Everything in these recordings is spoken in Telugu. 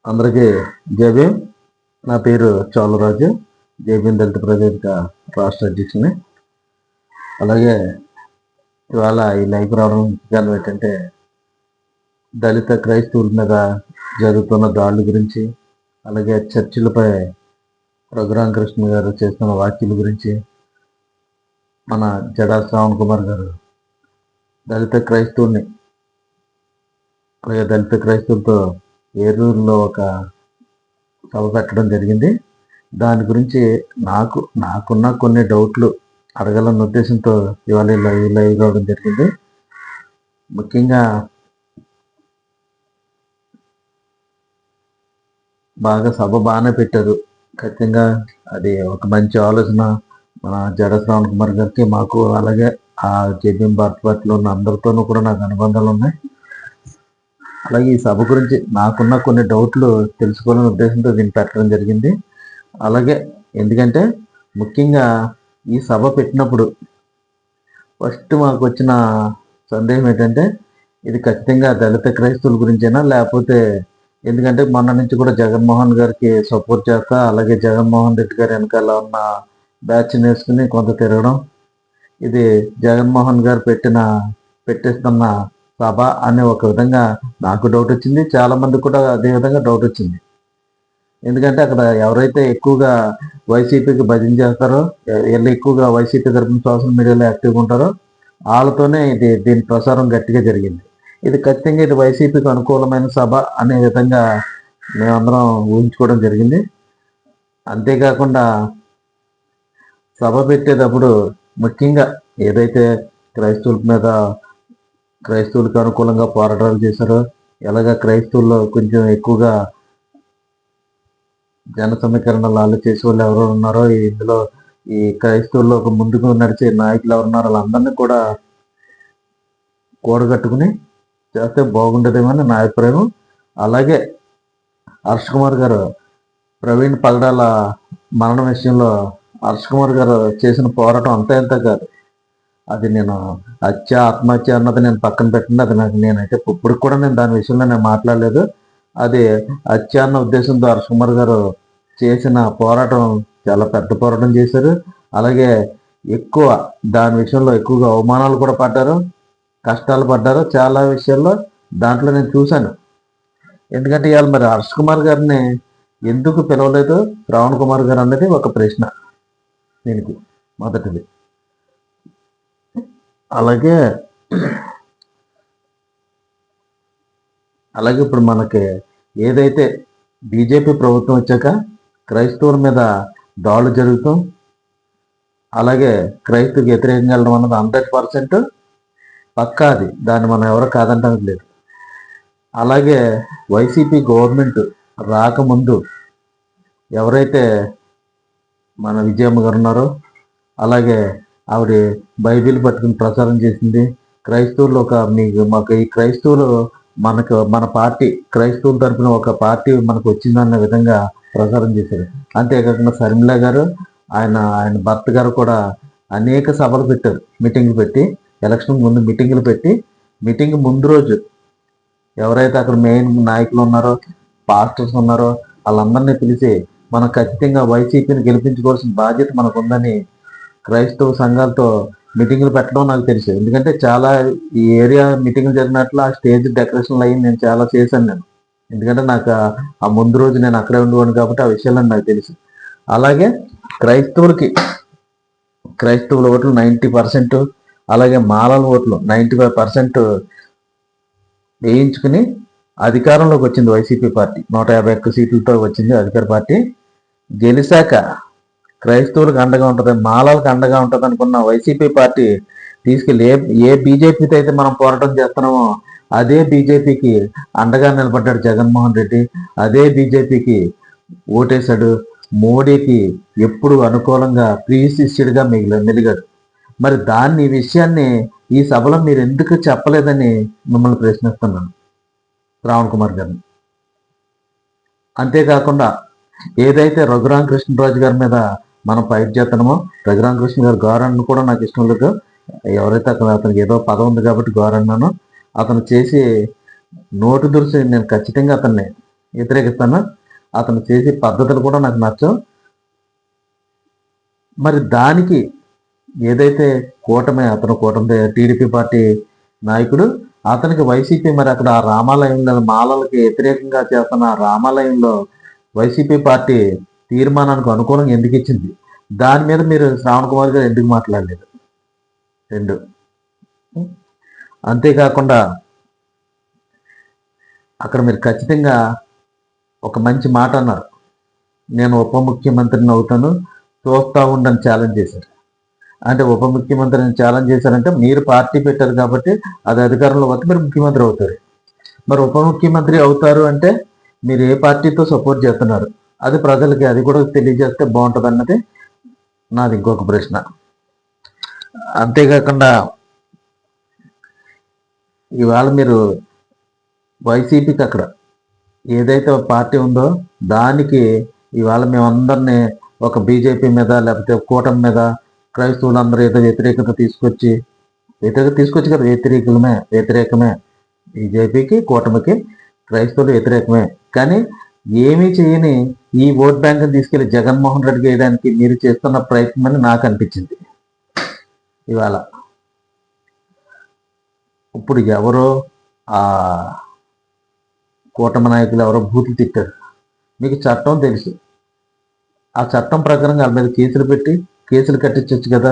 అందరికీ జేబీఎం. నా పేరు చోళరాజు, జేబీఎం దళిత ప్రజావేదిక రాష్ట్ర అధ్యక్షుని. అలాగే ఇవాళ ఈ లైవ్ రావడం కారణం ఏంటంటే, దళిత క్రైస్తవుల మీద జరుగుతున్న దాడుల గురించి, అలాగే చర్చిలపై రఘురామకృష్ణ గారు చేస్తున్న వ్యాఖ్యల గురించి, మన జడా శ్రావణ్ కుమార్ గారు దళిత క్రైస్తవుల్ని అలాగే దళిత క్రైస్తవులతో ఏలూరులో ఒక సభ పెట్టడం జరిగింది. దాని గురించి నాకున్న కొన్ని డౌట్లు అడగాలన్న ఉద్దేశంతో ఇవాళ లైవ్ రావడం జరిగింది. ముఖ్యంగా సభ బాగానే పెట్టారు. ఖచ్చితంగా అది ఒక మంచి ఆలోచన. మన జడ శ్రావణ్ కుమార్ గారికి, మాకు, అలాగే ఆ జేబీఎం భారత పార్టీలో ఉన్న అందరితోనూ కూడా నాకు అనుబంధాలు ఉన్నాయి. అలాగే ఈ సభ గురించి నాకున్న కొన్ని డౌట్లు తెలుసుకోవాలనే ఉద్దేశంతో దీన్ని పెట్టడం జరిగింది. అలాగే ఎందుకంటే ముఖ్యంగా ఈ సభ పెట్టినప్పుడు ఫస్ట్ మాకు వచ్చిన సందేహం ఏంటంటే, ఇది ఖచ్చితంగా దళిత క్రైస్తవుల గురించేనా, లేకపోతే ఎందుకంటే మొన్న నుంచి కూడా జగన్మోహన్ గారికి సపోర్ట్ చేస్తా, అలాగే జగన్మోహన్ రెడ్డి గారి వెనకాల ఉన్న బ్యాచ్ నేర్చుకుని కొంత తిరగడం, ఇది జగన్మోహన్ గారు పెట్టేస్తున్న సభ అనే ఒక విధంగా నాకు డౌట్ వచ్చింది. చాలా మంది కూడా అదే విధంగా డౌట్ వచ్చింది. ఎందుకంటే అక్కడ ఎవరైతే ఎక్కువగా వైసీపీకి భజన చేస్తారో, వీళ్ళు ఎక్కువగా వైసీపీ తరఫున సోషల్ మీడియాలో యాక్టివ్గా ఉంటారో వాళ్ళతోనే దీని ప్రసారం గట్టిగా జరిగింది. ఇది ఖచ్చితంగా ఇది వైసీపీకి అనుకూలమైన సభ అనే విధంగా మేమందరం ఊహించుకోవడం జరిగింది. అంతేకాకుండా సభ పెట్టేటప్పుడు ముఖ్యంగా ఏదైతే క్రైస్తవులకు అనుకూలంగా పోరాటాలు చేశారో, ఎలాగ క్రైస్తవుల్లో కొంచెం ఎక్కువగా జన సమీకరణలు చేసే వాళ్ళు ఎవరు ఉన్నారో, ఇందులో ఈ క్రైస్తవుల్లో ఒక ముందుకు నడిచే నాయకులు ఎవరు ఉన్నారో వాళ్ళందరినీ కూడా కూడగట్టుకుని చేస్తే బాగుండేదేమని నా అభిప్రాయం. అలాగే హర్ష్ కుమార్ గారు, ప్రవీణ్ పగడాల మరణం విషయంలో హర్ష్ కుమార్ గారు చేసిన పోరాటం అంతా ఎంత కాదు. అది నేను ఆత్మహత్య అన్నది నేను పక్కన పెట్టండి, అది నేనైతే ఇప్పుడు కూడా దాని విషయంలో నేను మాట్లాడలేదు. అది హత్య అన్న ఉద్దేశంతో హర్ష్ కుమార్ గారు చేసిన పోరాటం చాలా పెద్ద పోరాటం చేశారు. అలాగే దాని విషయంలో ఎక్కువగా అవమానాలు కూడా పడ్డారు, కష్టాలు పడ్డారు చాలా విషయాల్లో. దాంట్లో నేను చూశాను. ఎందుకంటే ఇవాళ మరి హర్ష్ కుమార్ గారిని ఎందుకు పిలవలేదు శ్రావణ్ కుమార్ గారు అన్నది ఒక ప్రశ్న దీనికి మొదటిది. అలాగే ఇప్పుడు మనకి ఏదైతే బీజేపీ ప్రభుత్వం వచ్చాక క్రైస్తవుల మీద దాడులు జరుగుతాం, అలాగే క్రైస్తవుకి వ్యతిరేకంగా వెళ్ళడం అన్నది 100% పక్కా. అది దాన్ని మనం ఎవరో కాదంటానికి లేదు. అలాగే వైసీపీ గవర్నమెంట్ రాకముందు ఎవరైతే మన విజయమ్మ గారు ఉన్నారో, అలాగే ఆవిడ బైబిల్ పట్టుకుని ప్రచారం చేసింది. క్రైస్తవులు మాకు ఈ క్రైస్తవులు మన పార్టీ క్రైస్తవుల తరఫున ఒక పార్టీ మనకు వచ్చిందన్న విధంగా ప్రచారం చేశారు. అంతేకాకుండా శర్మిల గారు, ఆయన భర్త గారు కూడా అనేక సభలు పెట్టారు, మీటింగ్లు పెట్టి, ఎలక్షన్ ముందు మీటింగ్లు పెట్టి, మీటింగ్ ముందు రోజు ఎవరైతే అక్కడ మెయిన్ నాయకులు ఉన్నారో, పాస్టర్స్ ఉన్నారో వాళ్ళందరినీ పిలిచి మనం ఖచ్చితంగా వైసీపీని గెలిపించుకోవాల్సిన బాధ్యత మనకు ఉందని క్రైస్తవ సంఘాలతో మీటింగ్లు పెట్టడం నాకు తెలుసు. ఎందుకంటే చాలా ఈ ఏరియా మీటింగ్లు జరిగినట్లు ఆ స్టేజ్ డెకరేషన్లు అయ్యి నేను చాలా చేశాను నేను. ఎందుకంటే నాకు ఆ ముందు రోజు నేను అక్కడే ఉండేవాడిని కాబట్టి ఆ విషయాలను నాకు తెలుసు. అలాగే క్రైస్తవుల ఓట్లు 90%, అలాగే మాలల ఓట్లు 95% వేయించుకుని అధికారంలోకి వచ్చింది వైసీపీ పార్టీ. 151 సీట్లతో వచ్చింది అధికార పార్టీ. గెలిచాక క్రైస్తవులకు అండగా ఉంటుంది, మాలలకు అండగా ఉంటుంది అనుకున్న వైసీపీ పార్టీ తీసుకెళ్ళి ఏ బీజేపీతో అయితే మనం పోరాటం చేస్తున్నామో అదే బీజేపీకి అండగా నిలబడ్డాడు జగన్మోహన్ రెడ్డి. అదే బీజేపీకి ఓటేశాడు. మోడీకి ఎప్పుడు అనుకూలంగా ప్రియశిష్యుడిగా మెలిగాడు. మరి ఈ విషయాన్ని ఈ సభలో మీరు ఎందుకు చెప్పలేదని మిమ్మల్ని ప్రశ్నిస్తున్నాను శ్రావణ్ కుమార్ గారిని. అంతేకాకుండా ఏదైతే రఘురామకృష్ణరాజు గారి మీద మనం ఫైట్ చేస్తున్నామో, రఘురామకృష్ణ గారు గౌరవాన్ని కూడా నాకు ఇష్టం లేదు. ఎవరైతే అతనికి ఏదో పదం ఉంది కాబట్టి గౌరవన్నాను. అతను చేసి నోటు దురుసు నేను ఖచ్చితంగా అతన్ని వ్యతిరేకిస్తాను. అతను చేసే పద్ధతులు కూడా నాకు నచ్చవు. మరి దానికి ఏదైతే కూటమి టీడీపీ పార్టీ నాయకుడు, అతనికి వైసీపీ మరి అక్కడ ఆ రామాలయంలో మాలలకి వ్యతిరేకంగా చేస్తున్న ఆ రామాలయంలో వైసీపీ పార్టీ తీర్మానానికి అనుకూలంగా ఎందుకు ఇచ్చింది? దాని మీద మీరు శ్రావణ్ కుమార్ గారు ఎందుకు మాట్లాడలేదు? 2. అంతేకాకుండా అక్కడ మీరు ఖచ్చితంగా ఒక మంచి మాట అన్నారు, నేను ఉప ముఖ్యమంత్రిని అవుతాను, చూస్తా ఉండని ఛాలెంజ్ చేశారు. అంటే ఉప ముఖ్యమంత్రిని ఛాలెంజ్ చేశారంటే మీరు పార్టీ పెట్టారు కాబట్టి అది అధికారంలో వస్తే మీరు ముఖ్యమంత్రి అవుతారు. మరి ఉప ముఖ్యమంత్రి అవుతారు అంటే మీరు ఏ పార్టీతో సపోర్ట్ చేస్తున్నారు? అది ప్రజలకి అది కూడా తెలియజేస్తే బాగుంటుంది అన్నది నాది ఇంకొక ప్రశ్న. అంతేకాకుండా ఇవాళ మీరు వైసీపీకి అక్కడ ఏదైతే పార్టీ ఉందో దానికి ఇవాళ మేమందరినీ ఒక బీజేపీ మీద లేకపోతే కూటమి మీద క్రైస్తవులందరూ ఏదో వ్యతిరేకత తీసుకొచ్చి కదా, వ్యతిరేకమే. బీజేపీకి కూటమికి క్రైస్తవులు వ్యతిరేకమే. కానీ ఏమీ చేయని ఈ ఓట్ బ్యాంక్ తీసుకెళ్లి జగన్మోహన్ రెడ్డికి వేయడానికి మీరు చేస్తున్న ప్రయత్నం అని నాకు అనిపించింది. ఇవాళ ఇప్పుడు ఎవరో ఆ కూటమి నాయకులు ఎవరో బూతులు తిట్టారు. మీకు చట్టం తెలుసు. ఆ చట్టం ప్రకారం వాళ్ళ మీద కేసులు కట్టించవచ్చు కదా.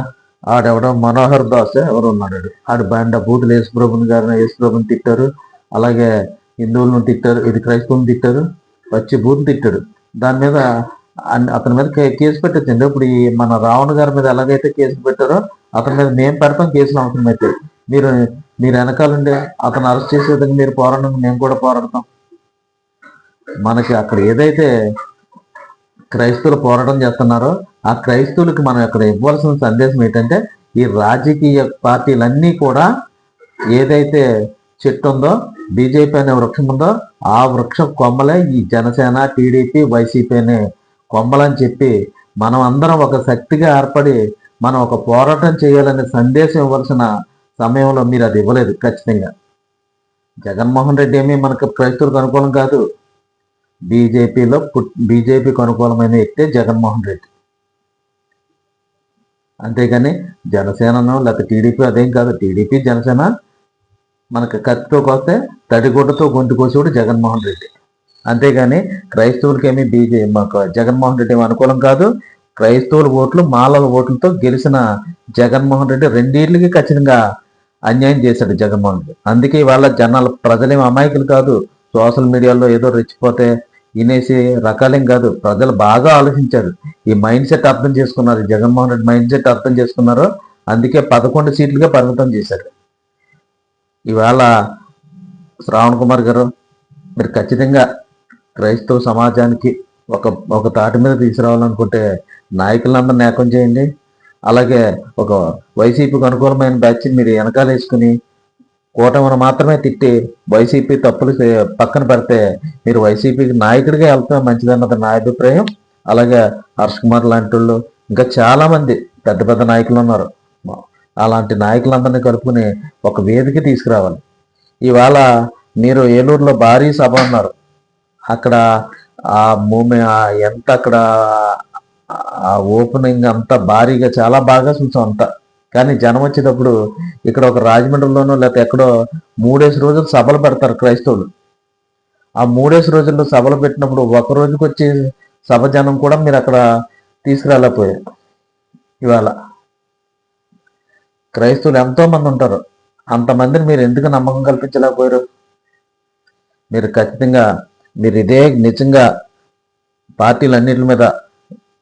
ఆడెవడో మనోహర్ దాస్ ఎవరు ఉన్నాడు, ఆడు బండ బూతులు యేసుప్రభుని తిట్టారు, అలాగే హిందువులను తిట్టారు, ఇది క్రైస్తవులను తిట్టారు, వచ్చి బూతులు తిట్టాడు. దాని మీద అతని మీద కేసు పెట్టచ్చండి. ఇప్పుడు ఈ మన రావణ్ గారి మీద ఎలాగైతే కేసులు పెట్టారో అతని మీద మేము పెడతాం కేసులు అవసరమైతే. మీరు వెనకాలండి అతను అరెస్ట్ చేసే విధంగా మీరు పోరాడడం, మేము కూడా పోరాడతాం. మనకి అక్కడ ఏదైతే క్రైస్తవులు పోరాటం చేస్తున్నారో ఆ క్రైస్తవులకి మనం అక్కడ ఇవ్వాల్సిన సందేశం ఏంటంటే, ఈ రాజకీయ పార్టీలన్నీ కూడా ఏదైతే చెట్టు ఉందో, బీజేపీ అనే వృక్షం ఉందో, ఆ వృక్షం కొమ్మలే ఈ జనసేన, టీడీపీ, వైసీపీ అనే కొమ్మలని చెప్పి మనం అందరం ఒక శక్తిగా ఏర్పడి మనం ఒక పోరాటం చేయాలనే సందేశం ఇవ్వాల్సిన సమయంలో మీరు అది ఇవ్వలేదు. ఖచ్చితంగా జగన్మోహన్ రెడ్డి ఏమీ మనకు క్రైస్తవులకు అనుకూలం కాదు. బీజేపీకి అనుకూలమైన వ్యక్తే జగన్మోహన్ రెడ్డి. అంతేగాని జనసేనను లేకపోతే టీడీపీ అదేం కాదు. టీడీపీ జనసేన మనకు కత్తితో కోస్తే తడిగుడ్డతో గొంతు కోసేవాడు జగన్మోహన్ రెడ్డి. అంతేగాని క్రైస్తవులకి ఏమీ మాకు జగన్మోహన్ రెడ్డి ఏమి అనుకూలం కాదు. క్రైస్తవుల ఓట్లు మాలల ఓట్లతో గెలిచిన జగన్మోహన్ రెడ్డి రెండింటికి ఖచ్చితంగా అన్యాయం చేశాడు జగన్మోహన్ రెడ్డి. అందుకే వాళ్ళ ప్రజలేం అమాయకులు కాదు. సోషల్ మీడియాలో ఏదో రెచ్చిపోతే వినేసి రకాలేం కాదు. ప్రజలు బాగా ఆలోచించారు, ఈ మైండ్ సెట్ అర్థం చేసుకున్నారు, జగన్మోహన్ రెడ్డి మైండ్ సెట్ అర్థం చేసుకున్నారు. అందుకే 11 సీట్లుగా పరిమితం చేశారు. ఇవాళ శ్రావణ్ కుమార్ గారు మీరు ఖచ్చితంగా క్రైస్తవ సమాజానికి ఒక తాటి మీద తీసుకురావాలనుకుంటే నాయకులందరినీ ఏకం చేయండి. అలాగే ఒక వైసీపీకి అనుకూలమైన బ్యాచ్ మీరు వెనకాల వేసుకుని కూటమిని మాత్రమే తిట్టి వైసీపీ తప్పులు పక్కన పెడితే మీరు వైసీపీకి నాయకుడిగా వెళ్తే మంచిదన్నది నా అభిప్రాయం. అలాగే హర్ష్ కుమార్ లాంటి వాళ్ళు ఇంకా చాలా మంది పెద్ద పెద్ద నాయకులు ఉన్నారు. అలాంటి నాయకులందరినీ కలుపుకుని ఒక వేదిక తీసుకురావాలి. ఇవాళ మీరు ఏలూరులో భారీ సభ ఉన్నారు. అక్కడ ఆ ఎంత అక్కడ ఆ ఓపెనింగ్ అంతా భారీగా చాలా బాగా చూసాం అంతా. కానీ జనం వచ్చేటప్పుడు ఇక్కడ ఒక రాజమండ్రిలోనో లేకపోతే ఎక్కడో 3 రోజులు సభలు పెడతారు క్రైస్తవులు. ఆ 3 రోజుల్లో సభలు పెట్టినప్పుడు ఒక రోజుకి వచ్చే సభ జనం కూడా మీరు అక్కడ తీసుకురాలేకపోయారు. ఇవాళ క్రైస్తవులు ఎంతో మంది ఉంటారు, అంతమందిని మీరు ఎందుకు నమ్మకం కల్పించలేకపోయారు? మీరు ఖచ్చితంగా మీరు ఇదే నిజంగా పార్టీలన్నిటి మీద,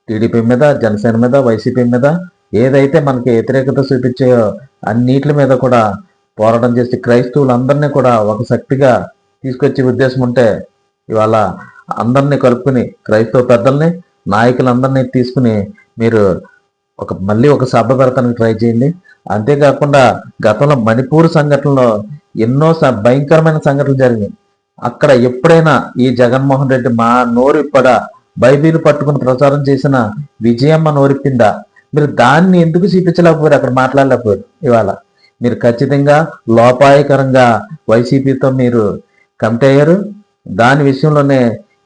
టీడీపీ మీద, జనసేన మీద, వైసీపీ మీద ఏదైతే మనకి వ్యతిరేకత చూపించాయో అన్నిటి మీద కూడా పోరాటం చేసి క్రైస్తవులందరినీ కూడా ఒక శక్తిగా తీసుకొచ్చే ఉద్దేశం ఉంటే ఇవాళ అందరినీ కలుపుకుని క్రైస్తవ పెద్దల్ని, నాయకులందరినీ తీసుకుని మీరు మళ్ళీ ఒక సభ పెడతానికి ట్రై చేయండి. అంతేకాకుండా గతంలో మణిపూర్ సంఘటనలో ఎన్నో భయంకరమైన సంఘటనలు జరిగినాయి. అక్కడ ఎప్పుడైనా ఈ జగన్మోహన్ రెడ్డి మా నోరిప్పడా బైబిల్ పట్టుకుని ప్రచారం చేసిన విజయమ్మ నోరిప్పిందా? మీరు దాన్ని ఎందుకు చూపించలేకపోయారు, అక్కడ మాట్లాడలేకపోయారు? ఇవాళ మీరు ఖచ్చితంగా లోపాయకరంగా వైసీపీతో మీరు కమిట్ అయ్యారు. దాని విషయంలోనే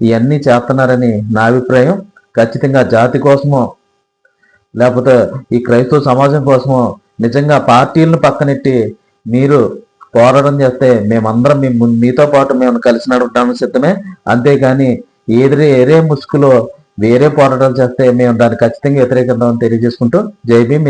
ఇవన్నీ చేస్తున్నారని నా అభిప్రాయం. ఖచ్చితంగా జాతి కోసమో లేకపోతే ఈ క్రైస్తవ సమాజం కోసమో నిజంగా పార్టీలను పక్కనెట్టి మీరు పోరాటం చేస్తే మేమందరం మీతో పాటు మేము కలిసి నడవడానికి సిద్ధమే. అంతేగాని ఏరే ముసుగులో వేరే పోరాటాలు చేస్తే మేము దాన్ని ఖచ్చితంగా వ్యతిరేకిద్దామని తెలియజేసుకుంటూ జై భీమ్.